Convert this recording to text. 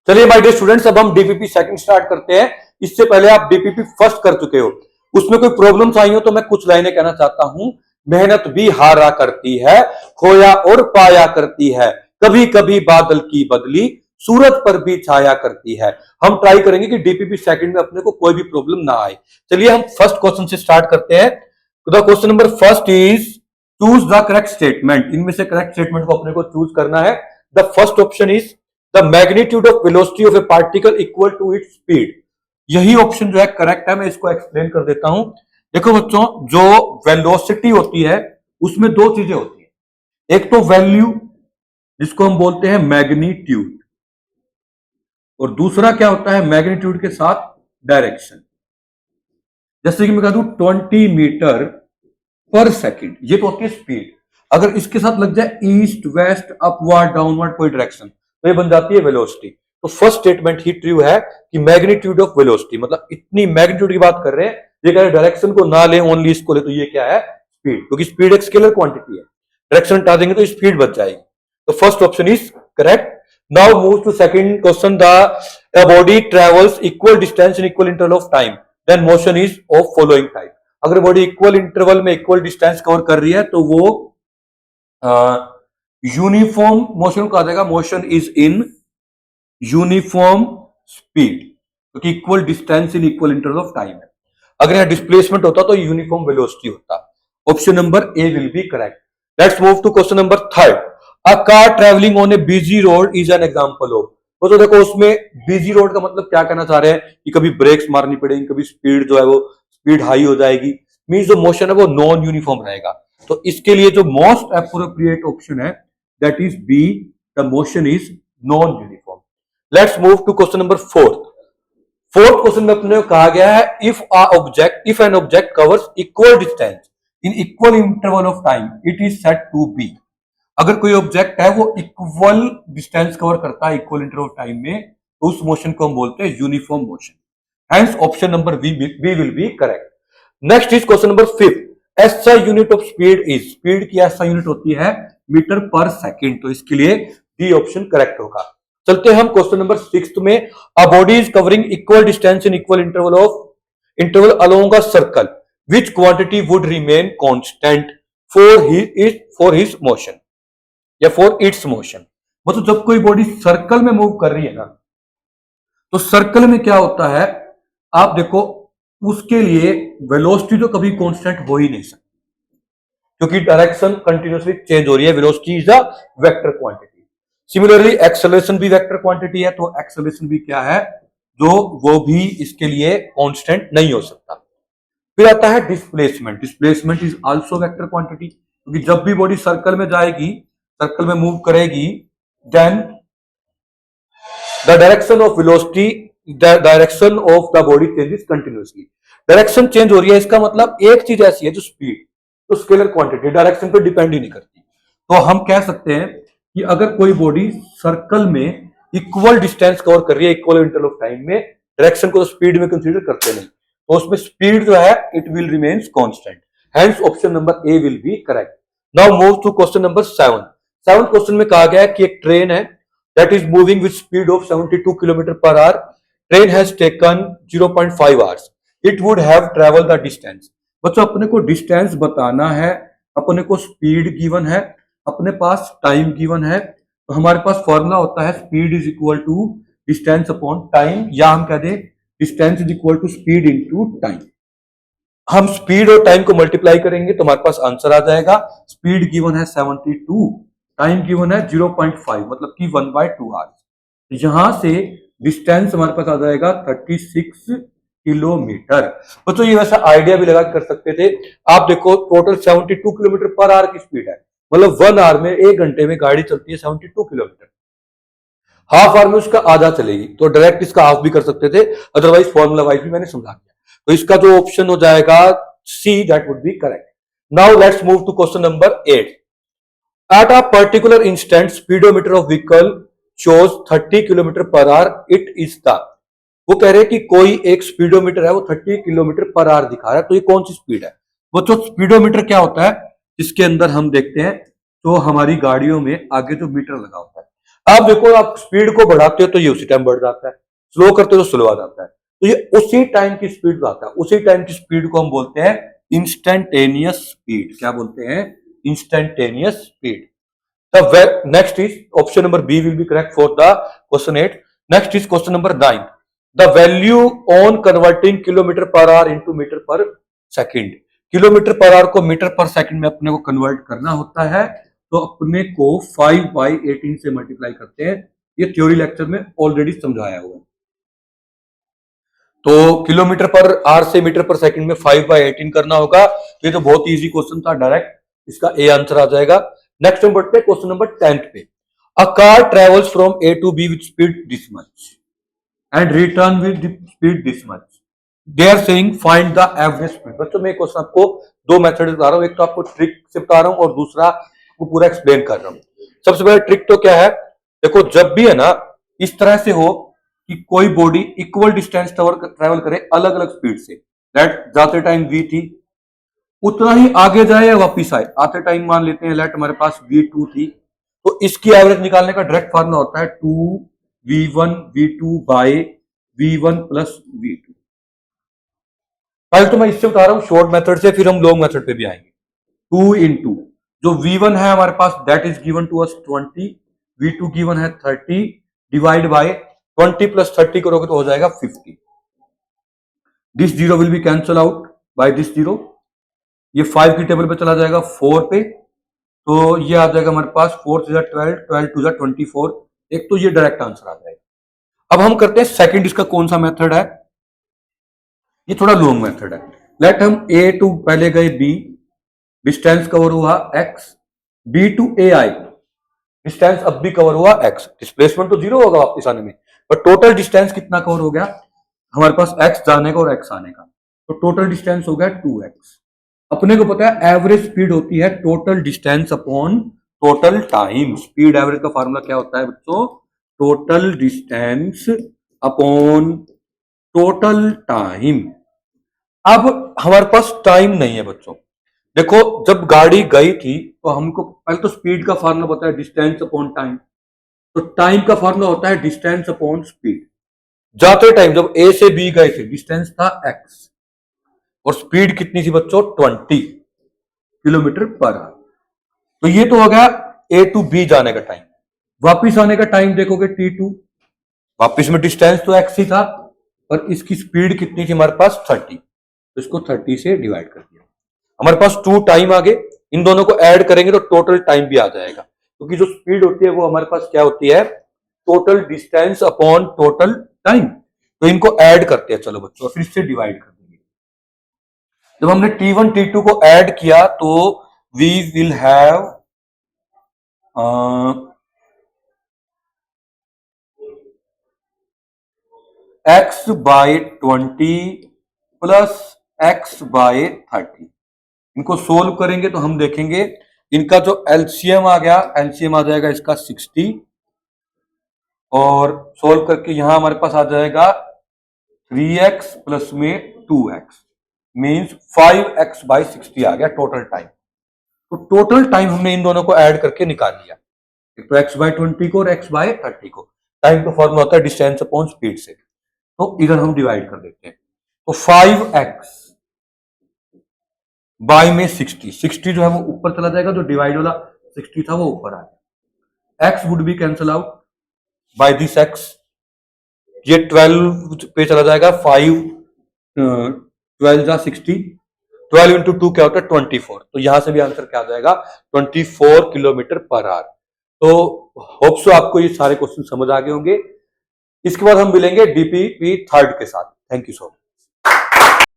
चलिए my dear students, अब हम डीपीपी सेकंड स्टार्ट करते हैं। इससे पहले आप डीपीपी फर्स्ट कर चुके हो, उसमें कोई प्रॉब्लम्स आई हो तो मैं कुछ लाइनें कहना चाहता हूं। मेहनत भी हारा करती है, खोया और पाया करती है, कभी कभी बादल की बदली सूरत पर भी छाया करती है। हम ट्राई करेंगे कि डीपीपी सेकंड में अपने को कोई भी प्रॉब्लम ना आए। चलिए हम फर्स्ट क्वेश्चन से स्टार्ट करते हैं। The question number first is choose the correct statement. इनमें से करेक्ट स्टेटमेंट को अपने को चूज करना है। The first option is the magnitude of velocity of a particle equal to its speed. यही ऑप्शन जो है करेक्ट है। मैं इसको एक्सप्लेन कर देता हूं। देखो बच्चों, जो वेलोसिटी होती है उसमें दो चीजें होती है। एक तो वैल्यू जिसको हम बोलते हैं मैग्नीट्यूड, और दूसरा क्या होता है मैग्नीट्यूड के साथ डायरेक्शन। जैसे कि मैं कह दूं 20 मीटर पर सेकेंड, ये तो होती है स्पीड। अगर इसके साथ लग जाए ईस्ट वेस्ट अपवर्ड डाउनवर्ड कोई डायरेक्शन तो ये बन जाती है वेलोसिटी। तो फर्स्ट स्टेटमेंट ही ट्रू है कि मैग्नीट्यूड ऑफ वेलोसिटी, मतलब इतनी मैग्नीट्यूड की बात कर रहे हैं। ये कह रहे डायरेक्शन को ना ले, ओनली इसको ले, तो ये क्या है स्पीड, क्योंकि स्पीड एक स्केलर क्वांटिटी है। डायरेक्शन हटा देंगे तो स्पीड बच जाएगी। तो first option is correct. Now move to second question. The body travels equal distance in equal interval of time, then motion is of following type. अगर बॉडी इक्वल इंटरवल में equal distance cover कर रही है तो वो uniform motion को आ जाएगा। Motion is in uniform speed, क्योंकि equal distance in equal interval of time है। अगर यहां डिस्प्लेसमेंट होता तो यूनिफॉर्म वेलोसिटी होता। Option number A will be correct. Let's move to question number third. A car travelling on a busy road is an example of. तो देखो उसमें busy road का मतलब क्या कहना चाह रहे हैं कि कभी ब्रेक्स मारनी पड़ेगी, कभी स्पीड जो है वो स्पीड हाई हो जाएगी। मींस जो मोशन है वो नॉन यूनिफॉर्म रहेगा। तो इसके लिए जो मोस्ट एप्रोप्रिएट ऑप्शन है that is B, the motion is non uniform. Let's move to question number fourth. Fourth question में अपने कहा गया है if an object covers equal distance in equal interval of time it is said to be. अगर कोई object है वो equal distance cover करता है इक्वल इंटरवल ऑफ टाइम में, तो उस मोशन को हम बोलते हैं uniform motion. Hence option number B will be correct. Next is question number fifth. SI unit of speed is, speed की एसआई यूनिट होती है मीटर पर सेकेंड। तो इसके लिए डी ऑप्शन करेक्ट होगा। चलते हैं हम क्वेश्चन नंबर सिक्स्थ में। A body is covering equal distance in equal interval along a circle, which quantity would remain constant for his motion या फॉर इट्स मोशन। मतलब जब कोई बॉडी सर्कल में मूव कर रही है ना, तो सर्कल में क्या होता है आप देखो, उसके लिए वेलोसिटी तो कभी कांस्टेंट हो ही नहीं सकती, क्योंकि डायरेक्शन कंटिन्यूअसली चेंज हो रही है। Velocity is a vector quantity. Similarly acceleration भी वेक्टर क्वांटिटी है, तो एक्सेलरेशन भी क्या है जो वो भी इसके लिए कांस्टेंट नहीं हो सकता। फिर आता है displacement. Displacement is also vector quantity, क्योंकि जब भी बॉडी सर्कल में जाएगी, सर्कल में मूव करेगी, then the direction of velocity, the direction of the body changes continuously. Direction change हो रही है, इसका मतलब एक चीज ऐसी है जो स्पीड, तो स्केलर क्वांटिटी डायरेक्शन पर डिपेंड ही नहीं करती। तो हम कह सकते हैं कि अगर कोई बॉडी सर्कल में इक्वल डिस्टेंस कवर कर रही है इक्वल इंटरवल ऑफ टाइम में, डायरेक्शन को तो स्पीड में कंसीडर करते नहीं, तो उसमें स्पीड जो है it will remains constant. Hence option number A will be correct. Now move to question number seven. Seven question में कहा गया है कि एक ट्रेन है that is moving with speed of 72 kilometre पर hour. Train has taken 0.5 hours. It would have travel the distance. बच्चों अपने को डिस्टेंस बताना है, अपने को स्पीड गिवन है, अपने पास टाइम गिवन है। तो हमारे पास फॉर्मूला होता है speed is equal to distance upon time, या हम कह दें distance is equal to speed into time. हम स्पीड और टाइम को मल्टीप्लाई करेंगे तो हमारे पास आंसर आ जाएगा। स्पीड गिवन है 72, टाइम गिवन है 0.5, मतलब कि 1/2 आवर्स। यहां से डिस्टेंस हमारे पास आ जाएगा 36 किलोमीटर। बच्चों ये वैसा आइडिया भी लगा कर सकते थे। आप देखो टोटल 72 किलोमीटर पर आवर की स्पीड है, मतलब 1 आवर में, 1 घंटे में गाड़ी चलती है 72 किलोमीटर। हाफ आवर में उसका आधा चलेगी, तो डायरेक्ट इसका हाफ भी कर सकते थे, अदरवाइज फॉर्मूला वाइज भी मैंने समझा दिया। तो इसका जो ऑप्शन हो जाएगा C, that would be correct. Now let's move to question number 8। At a particular instant speedometer of vehicle shows 30 kilometre पर आवर। इट इज द, वो कह रहे हैं कि कोई एक स्पीडोमीटर है वो 30 किलोमीटर पर आवर दिखा रहा है, तो ये कौन सी स्पीड है। वो जो स्पीडोमीटर क्या होता है, इसके अंदर हम देखते हैं तो हमारी गाड़ियों में आगे जो मीटर लगा होता है, आप देखो, आप स्पीड को बढ़ाते हो तो ये उसी टाइम बढ़ जाता है, स्लो करते हो तो स्लो आ जाता है, तो ये उसी टाइम की स्पीड आता है। उसी टाइम की स्पीड को हम बोलते हैं इंस्टेंटेनियस स्पीड। क्या बोलते हैं? Instantaneous speed. The next is option number B will be correct for the question 8. Next is question number 9. The value on converting kilometer per hour into meter per second. Kilometre per hour को metre पर second में अपने को convert करना होता है, तो अपने को 5/18 से मल्टीप्लाई करते हैं। ये थ्योरी लेक्चर में ऑलरेडी समझाया हुआ है। तो किलोमीटर पर आवर से मीटर पर सेकंड में 5/18 करना होगा। तो ये तो बहुत इजी क्वेश्चन था, डायरेक्ट इसका ए आंसर आ जाएगा। नेक्स्ट हम बढ़ते हैं क्वेश्चन नंबर 10 पे। A car travels from A to B with speed this much and return with speed this much. They are saying find the average speed. बच्चों मैं question आपको दो मेथड बता रहा हूं, एक तो आपको ट्रिक से बता रहा हूं और दूसरा आपको पूरा एक्सप्लेन कर रहा हूं। सबसे पहले ट्रिक तो क्या है, देखो जब भी है ना इस तरह से हो कि कोई बॉडी इक्वल डिस्टेंस ट्रेवल करे अलग अलग स्पीड से, लेट जाते टाइम v थी, उतना ही आगे जाए या वापिस आए। आते टाइम मान लेते हैं लेट हमारे पास v2 थी, तो इसकी एवरेज निकालने का डायरेक्ट फार्मूला होता है 2v1 v2 bye v1 plus v2। पहले तो मैं इससे बता रहा हूं शॉर्ट मेथड से, फिर हम लॉन्ग मेथड पे भी आएंगे। 2 इंटू जो v1 है हमारे पास that is given to us 20, v2 given है 30, डिवाइड बाय 20 प्लस 30 करोगे तो हो जाएगा 50। This zero will be cancel out by this zero, ये 5 की टेबल पे चला जाएगा 4 पे, तो ये आ जाएगा हमारे पास 4 to 12, 12 to 24। एक तो ये डायरेक्ट आंसर आ जाएगा। अब हम करते हैं सेकंड, इसका कौन सा मेथड है, ये थोड़ा लॉन्ग मेथड है। लेट हम ए टू पहले गए बी, डिस्टेंस कवर हुआ x, बी टू ए आई, डिस्टेंस अब भी कवर हुआ x। डिस्प्लेसमेंट तो जीरो होगा वापस आने में, पर टोटल डिस्टेंस कितना कवर हो गया हमारे पास, x जाने का और x आने का, तो टोटल डिस्टेंस हो गया 2x। अपने को पता है एवरेज स्पीड होती है total distance upon total time. Speed average का फार्मूला क्या होता है बच्चों, total distance upon total time. अब हमारे पास टाइम नहीं है बच्चों, देखो जब गाड़ी गई थी तो हमको पहले तो स्पीड का फार्मूला पता है डिस्टेंस अपॉन टाइम, तो टाइम का फार्मूला होता है डिस्टेंस अपॉन स्पीड। जाते टाइम जब ए से बी गए थे डिस्टेंस था x और स्पीड कितनी थी बच्चों 20 किलोमीटर पर आवर। तो ये तो हो गया ए टू बी जाने का टाइम। वापिस आने का टाइम देखोगे t2, वापिस में डिस्टेंस तो x ही था पर इसकी स्पीड कितनी थी हमारे पास 30, तो इसको 30 से डिवाइड कर दिया, हमारे पास 2 टाइम आ गए। इन दोनों को ऐड करेंगे तो टोटल टाइम भी आ जाएगा, क्योंकि जो स्पीड होती है वो हमारे पास क्या होती है, total distance upon total time. तो इनको ऐड करते हैं चलो बच्चों, फिर इससे डिवाइड कर देंगे। जब हमने t1 t2 को ऐड किया तो we will have x by 20 plus x by 30। इनको सोल्व करेंगे तो हम देखेंगे इनका जो एलसीएम आ गया, एलसीएम आ जाएगा इसका 60, और सोल्व करके यहां हमारे पास आ जाएगा 3x प्लस में 2x मींस 5x बाई 60 आ गया टोटल टाइम। तो टोटल टाइम हमने इन दोनों को ऐड करके निकाल लिया, एक तो x बाई 20 को और x बाई 30 को। टाइम का फॉर्मूला होता है डिस्टेंस अपॉन स्पीड से, तो इधर हम डिवाइड कर देते हैं। तो 5x बाई में 60 जो है वो ऊपर चला जाएगा, जो डिवाइड वाला 60 था वो ऊपर आ गया। x would be cancel out by this x, ये 12 पे चला जाएगा, 12 जा 60, 12 इंटू 2 क्या होता है 24। तो यहां से भी आंसर क्या आ जाएगा 24 किलोमीटर पर आवर। तो होप सो आपको ये सारे क्वेश्चन समझ आ गए होंगे। इसके बाद हम मिलेंगे डीपीपी थर्ड के साथ। Thank you so much.